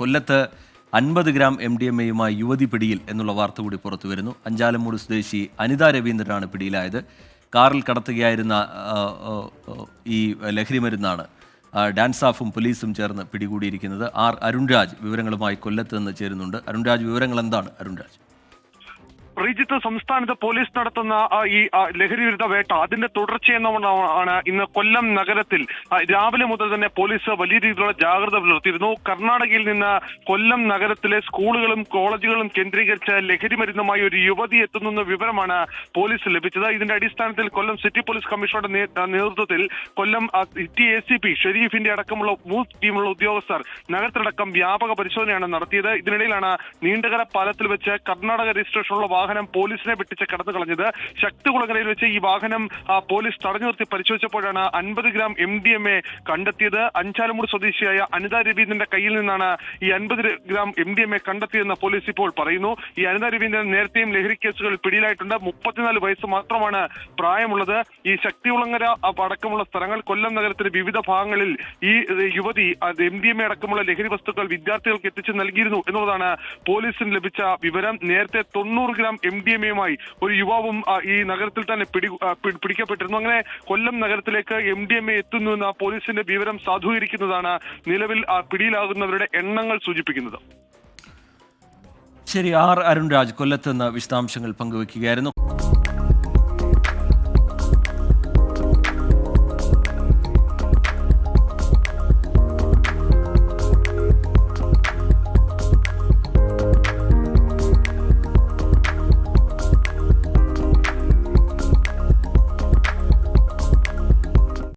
കൊല്ലത്ത് 50 ഗ്രാം MDMA-യുമായി യുവതി പിടിയിൽ എന്നുള്ള വാർത്ത കൂടി പുറത്തു വരുന്നു. അഞ്ചാലമ്മൂട് സ്വദേശി അനിത രവീന്ദ്രനാണ് പിടിയിലായത്. കാറിൽ കടത്തുകയായിരുന്ന ഈ ലഹരി മരുന്നാണ് ഡാൻസാഫും പോലീസും ചേർന്ന് പിടികൂടിയിരിക്കുന്നത്. അരുൺരാജ് വിവരങ്ങളുമായി കൊല്ലത്ത് നിന്ന് ചേരുന്നുണ്ട്. അരുൺരാജ്, വിവരങ്ങൾ എന്താണ്? അരുൺരാജ്, ശ്രീജിത്ത്, സംസ്ഥാനത്ത് പോലീസ് നടത്തുന്ന ഈ ലഹരി വിരുദ്ധ വേട്ട അതിന്റെ തുടർച്ചയെന്നമാണ് ഇന്ന് കൊല്ലം നഗരത്തിൽ രാവിലെ മുതൽ തന്നെ പോലീസ് വലിയ രീതിയിലുള്ള ജാഗ്രത പുലർത്തിയിരുന്നു. കർണാടകയിൽ നിന്ന് കൊല്ലം നഗരത്തിലെ സ്കൂളുകളും കോളേജുകളും കേന്ദ്രീകരിച്ച് ലഹരി മരുന്നുമായി ഒരു യുവതി എത്തുന്ന വിവരമാണ് പോലീസ് ലഭിച്ചത്. ഇതിന്റെ അടിസ്ഥാനത്തിൽ കൊല്ലം സിറ്റി പോലീസ് കമ്മീഷണറുടെ നേതൃത്വത്തിൽ കൊല്ലം സിറ്റി ACP ഷെരീഫിന്റെ അടക്കമുള്ള 3 ടീമുള്ള ഉദ്യോഗസ്ഥർ നഗരത്തിലടക്കം വ്യാപക പരിശോധനയാണ് നടത്തിയത്. ഇതിനിടയിലാണ് നീണ്ടകര പാലത്തിൽ വെച്ച് കർണാടക രജിസ്ട്രേഷനുള്ള വാഹനം പോലീസിനെ വെട്ടിച്ച് കടന്നു കളഞ്ഞത്. ശക്തികുളങ്ങരയിൽ വെച്ച് ഈ വാഹനം പോലീസ് തടഞ്ഞു നിർത്തി പരിശോധിച്ചപ്പോഴാണ് 50 ഗ്രാം MDMA കണ്ടെത്തിയത്. അഞ്ചാലമൂട് സ്വദേശിയായ അനിത രവീന്ദ്രന്റെ കയ്യിൽ നിന്നാണ് ഈ 50 ഗ്രാം MDMA കണ്ടെത്തിയതെന്ന് പോലീസ് ഇപ്പോൾ പറയുന്നു. ഈ അനിത രവീന്ദ്രൻ നേരത്തെയും ലഹരി കേസുകളിൽ പിടിയിലായിട്ടുണ്ട്. 34 വയസ്സ് മാത്രമാണ് പ്രായമുള്ളത്. ഈ ശക്തികുളങ്ങര അടക്കമുള്ള സ്ഥലങ്ങൾ, കൊല്ലം നഗരത്തിന്റെ വിവിധ ഭാഗങ്ങളിൽ ഈ യുവതി MDMA അടക്കമുള്ള ലഹരി വസ്തുക്കൾ വിദ്യാർത്ഥികൾക്ക് എത്തിച്ചു നൽകിയിരുന്നു എന്നുള്ളതാണ് പോലീസിന് ലഭിച്ച വിവരം. നേരത്തെ 90 ഗ്രാം MDMA-യുമായി ഒരു യുവാവും ഈ നഗരത്തിൽ തന്നെ പിടിക്കപ്പെട്ടിരുന്നു. അങ്ങനെ കൊല്ലം നഗരത്തിലേക്ക് MDMA എത്തുന്നുവെന്ന പോലീസിന്റെ വിവരം സാധൂകരിക്കുന്നതാണ് നിലവിൽ പിടിയിലാകുന്നവരുടെ എണ്ണങ്ങൾ സൂചിപ്പിക്കുന്നത്. ശരി, അരുൺരാജ് കൊല്ലത്ത് നിന്ന് വിശദാംശങ്ങൾ പങ്കുവയ്ക്കുകയായിരുന്നു.